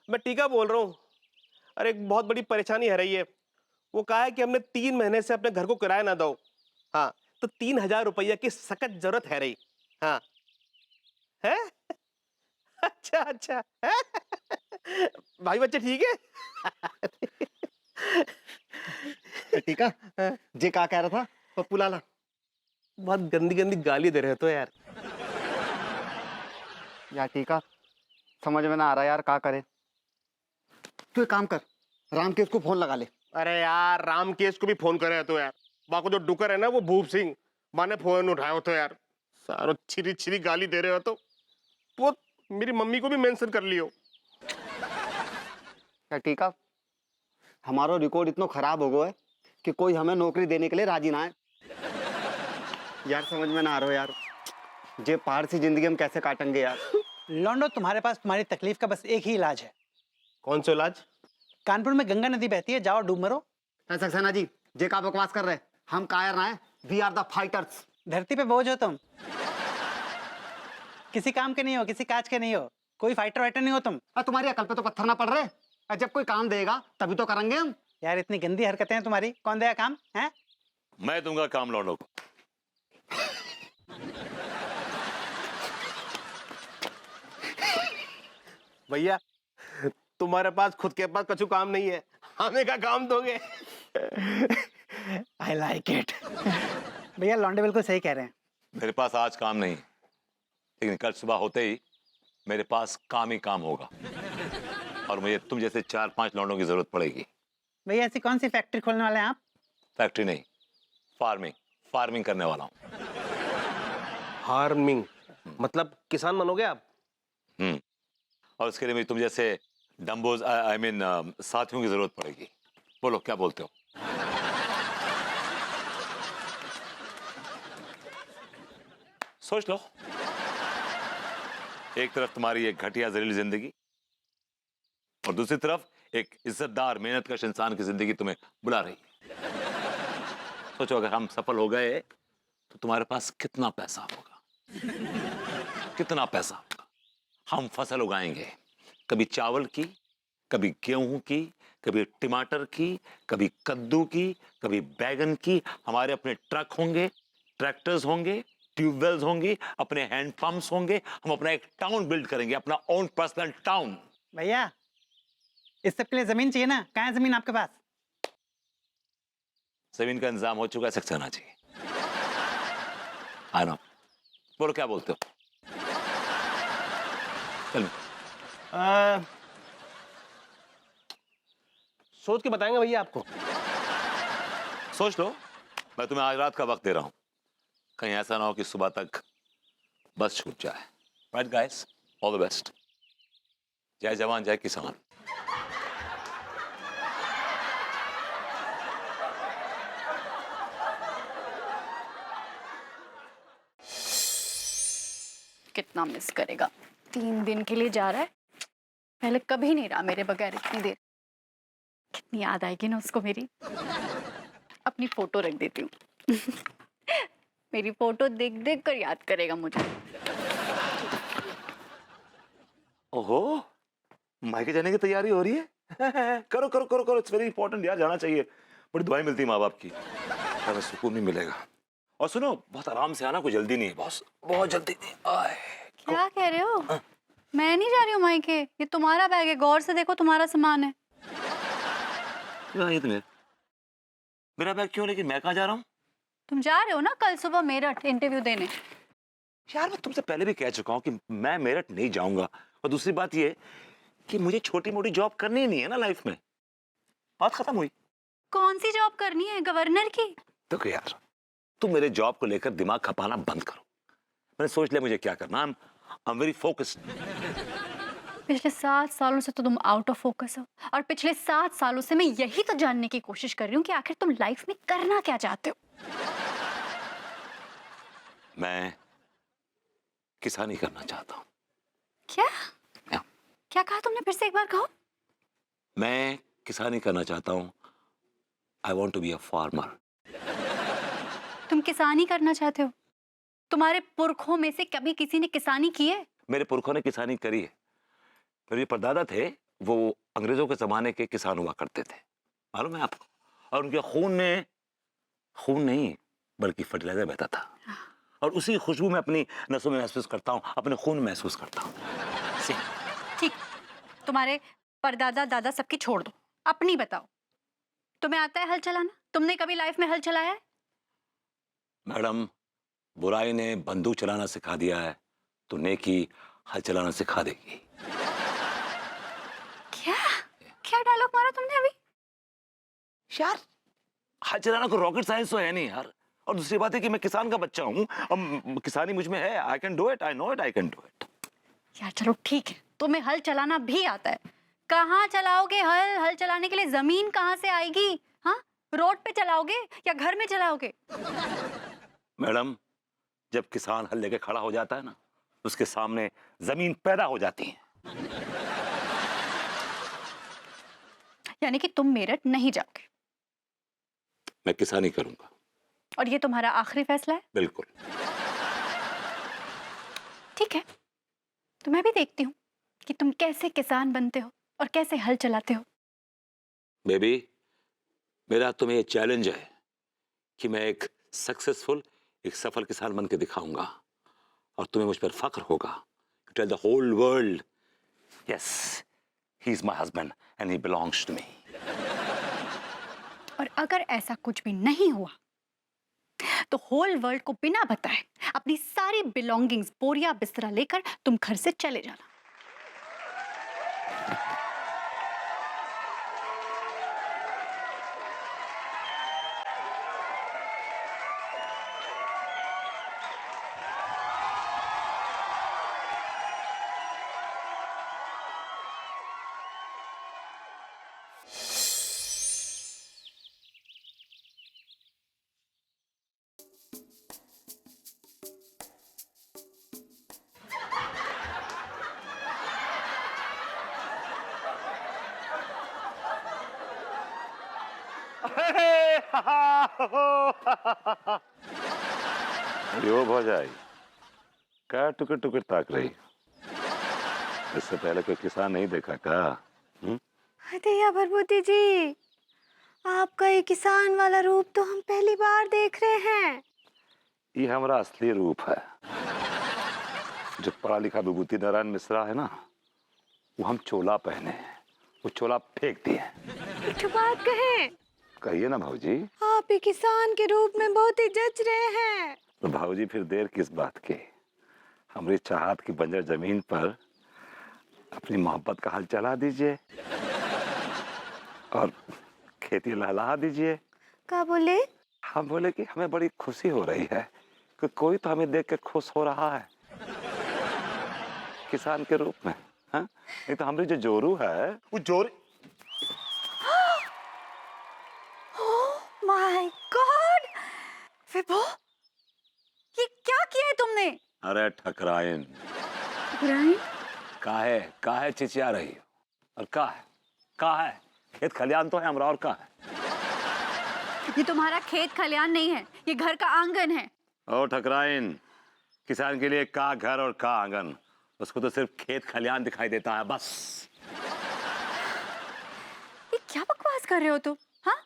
मैं टीका बोल रहा हूँ। अरे एक बहुत बड़ी परेशानी है रही है। वो कहा है कि हमने 3 महीने से अपने घर को किराया ना दो। हाँ, तो 3,000 रुपया की सख्त जरूरत है रही। हाँ है। अच्छा अच्छा है? भाई बच्चे ठीक है? टीका, हाँ, जे का कह रहा था पप्पू लाला? बहुत गंदी गंदी गाली दे रहे हो तो यार। यार टीका, समझ में ना आ रहा यार, का करे। तू एक काम कर, रामकेश को फोन लगा ले। अरे यार राम केस को भी फोन करे तो यार। बाको जो डुकर है ना वो भूप सिंह, माने फोन उठाया तो यार। सारो छिरी छिरी गाली दे रहे हो तो वो मेरी मम्मी को भी मेंशन कर लियो। यार टीका, हमारा रिकॉर्ड इतना खराब हो गया है कि कोई हमें नौकरी देने के लिए राजी ना है। यार समझ में ना आ रहा यार, जे पहाड़ सी जिंदगी हम कैसे काटेंगे यार। लॉन्डो, तुम्हारे पास तुम्हारी तकलीफ का बस एक ही इलाज है। कौन सा इलाज? कानपुर में गंगा नदी बहती है, जाओ डूब मरो। सक्सेना जी, जे का बकवास कर रहे, हम कायर ना है, वी आर द फाइटर्स। धरती पे बोझ हो तुम, किसी काम के नहीं हो, किसी काज के नहीं हो, कोई फाइटर वाइटर नहीं हो तुम। तुम्हारी अकल पे तो पत्थर ना पड़ रहे। जब कोई काम देगा तभी तो करेंगे हम। यार इतनी गंदी हरकतें हैं तुम्हारी, कौन देगा काम है? मैं दूंगा काम लौंडो को। भैया तुम्हारे पास खुद के पास कछु काम नहीं है, हमें का काम दोगे? I like it. भैया लॉन्डे बिल्कुल सही कह रहे हैं। मेरे पास आज काम नहीं, लेकिन कल सुबह होते ही मेरे पास काम ही काम होगा और मुझे तुम जैसे 4-5 लौंडों की जरूरत पड़ेगी। भैया ऐसी कौन सी फैक्ट्री खोलने वाले हैं आप? फैक्ट्री नहीं, फार्मिंग करने वाला हूँ। फार्मिंग मतलब किसान बनोगे आप? और उसके लिए मुझे तुम जैसे डम्बोज आई मीन साथियों की जरूरत पड़ेगी। बोलो क्या बोलते हो? सोच लो। एक तरफ तुम्हारी एक घटिया जहरीली जिंदगी और दूसरी तरफ एक इज्जतदार मेहनतकश इंसान की जिंदगी तुम्हें बुला रही है। सोचो अगर हम सफल हो गए तो तुम्हारे पास कितना पैसा होगा, कितना पैसा होगा। हम फसल उगाएंगे, कभी चावल की, कभी गेहूं की, कभी टमाटर की, कभी कद्दू की, कभी बैगन की। हमारे अपने ट्रक होंगे, ट्रैक्टर्स होंगे, ट्यूबवेल्स होंगे, अपने हैंड पंप्स होंगे। हम अपना एक टाउन बिल्ड करेंगे, अपना ओन पर्सनल टाउन। भैया इस सब के लिए जमीन चाहिए ना, कहाँ है जमीन आपके पास? जमीन का इंतजाम हो चुका है सक्सेना जी। I know. बोलो क्या बोलते हो? चलो सोच के बताएंगे भैया आपको। सोच लो, मैं तुम्हें आज रात का वक्त दे रहा हूं, कहीं ऐसा ना हो कि सुबह तक बस छूट जाए। Right guys, all the best. जय जवान जय किसान। कितना मिस करेगा, 3 दिन के लिए जा रहा है। पहले कभी नहीं रहा मेरे बगैर इतनी देर। कितनी याद आएगी ना उसको मेरी। अपनी फोटो रख देती हूँ। मेरी फोटो देख देख कर याद करेगा मुझे। ओहो, मायके जाने की तैयारी हो रही है। करो करो करो करो, इट्स वेरी इंपॉर्टेंट यार, जाना चाहिए। बड़ी दुआएं मिलती है माँ बाप की, हमें सुकून नहीं मिलेगा। और सुनो, बहुत आराम से आना, कोई जल्दी नहीं है बॉस, बहुत जल्दी नहीं। आए क्या कह रहे हो? मैं नहीं जा रही हूँ मायके, ये तुम्हारा बैग है, गौर से देखो, तुम्हारा सामान है। क्यों ये तुम्हें? मेरा बैग क्यों, लेकिन मैं कहाँ जा रहा हूँ? तुम जा रहे हो ना कल सुबह मेरठ इंटरव्यू देने। यार मैं तुमसे पहले भी कह चुका हूँ कि मैं मेरठ नहीं जाऊंगा। और दूसरी बात ये कि मुझे छोटी मोटी जॉब करनी ही नहीं है ना लाइफ में। बात खत्म हुई। कौन सी जॉब करनी है, गवर्नर की? तो क्या यार, तुम मेरे जॉब को लेकर दिमाग खपाना बंद करो। मैंने सोच लिया मुझे क्या करना। I am very focused. पिछले 7 सालों से तो तुम आउट ऑफ फोकस हो, और पिछले 7 सालों से मैं यही तो जानने की कोशिश कर रही हूँ कि आखिर तुम लाइफ में करना क्या चाहते हो। मैं किसानी करना चाहता हूँ। क्या या, क्या कहा तुमने, फिर से एक बार कहो। मैं किसानी करना चाहता हूँ। I want to be a farmer. तुम किसानी करना चाहते हो? तुम्हारे पुरखों में से कभी किसी ने किसानी की है? मेरे पुरखों ने किसानी करी है। मेरे परदादा थे, वो अंग्रेजों के जमाने के किसान हुआ करते थे, मालूम है आपको? और उनके खून में खून नहीं बल्कि फर्टिलाइजर बहता था, और उसी खुशबू में अपनी नसों में महसूस करता हूँ, अपने खून में महसूस करता हूँ। ठीक, तुम्हारे परदादा दादा सबकी छोड़ दो, अपनी बताओ। तुम्हें आता है हल चलाना? तुमने कभी लाइफ में हल चलाया है? मैडम, बुराई ने बंदूक चलाना सिखा दिया है तो नेकी हल चलाना सिखा देगी। क्या क्या डायलॉग मारा तुमने अभी? यार, हल चलाना को रॉकेट साइंस तो है नहीं यार। और दूसरी बात है कि मैं किसान का बच्चा हूँ, अब किसानी मुझ में है। I can do it, I know it, I can do it. यार चलो ठीक है, तुम्हें हल चलाना भी आता है। कहाँ चलाओगे हल? हल चलाने के लिए जमीन कहाँ से आएगी? हाँ, रोड पे चलाओगे या घर में चलाओगे? मैडम, जब किसान हल लेके खड़ा हो जाता है ना, उसके सामने जमीन पैदा हो जाती है। यानी कि तुम मेरठ नहीं जाओगे? मैं किसानी करूंगा। और ये तुम्हारा आखिरी फैसला है? बिल्कुल। ठीक है, तो मैं भी देखती हूँ कि तुम कैसे किसान बनते हो और कैसे हल चलाते हो। बेबी, मेरा तुम्हें ये चैलेंज है कि मैं एक सक्सेसफुल, एक सफल किसान बन के दिखाऊंगा, और तुम्हें मुझ पर फख्र होगा। Tell the whole world, yes, he is my husband and he belongs to me. और अगर ऐसा कुछ भी नहीं हुआ तो होल वर्ल्ड को बिना बताए अपनी सारी बिलोंगिंग्स, बोरिया बिस्तरा लेकर तुम घर से चले जाना। यो भौजाई, क्या टुकर टुकर ताक रही? इससे पहले कोई किसान नहीं देखा का? अरे भरभूति जी, आपका ये किसान वाला रूप तो हम पहली बार देख रहे हैं। ये हमारा असली रूप है। जो पढ़ा लिखा विभूति नारायण मिश्रा है ना, वो हम चोला पहने हैं, वो चोला फेंक दिए। एक बात कहें, कहिए ना भाऊजी। आप ये किसान के रूप में बहुत ही जच रहे हैं। तो भाऊजी फिर देर किस बात की? हमारी चाहत की बंजर जमीन पर अपनी मोहब्बत का हल चला दीजिए और खेती लहला दीजिए। क्या बोले? हम बोले कि हमें बड़ी खुशी हो रही है कि कोई तो हमें देख के खुश हो रहा है किसान के रूप में। हाँ? नहीं तो हमारी जो जोरू है वो जोर। माय गॉड विभो, ये क्या किया है तुमने? अरे ठकराइन, ठकराइन? काहे चिचिया रही हो? और का है खेत खलियान तो है हमरा, और का है? ये तुम्हारा खेत खलियान नहीं है, ये घर का आंगन है। ओ ठकराइन, किसान के लिए का घर और का आंगन, उसको तो सिर्फ खेत खलियान दिखाई देता है बस। ये क्या बकवास कर रहे हो तुम? हाँ,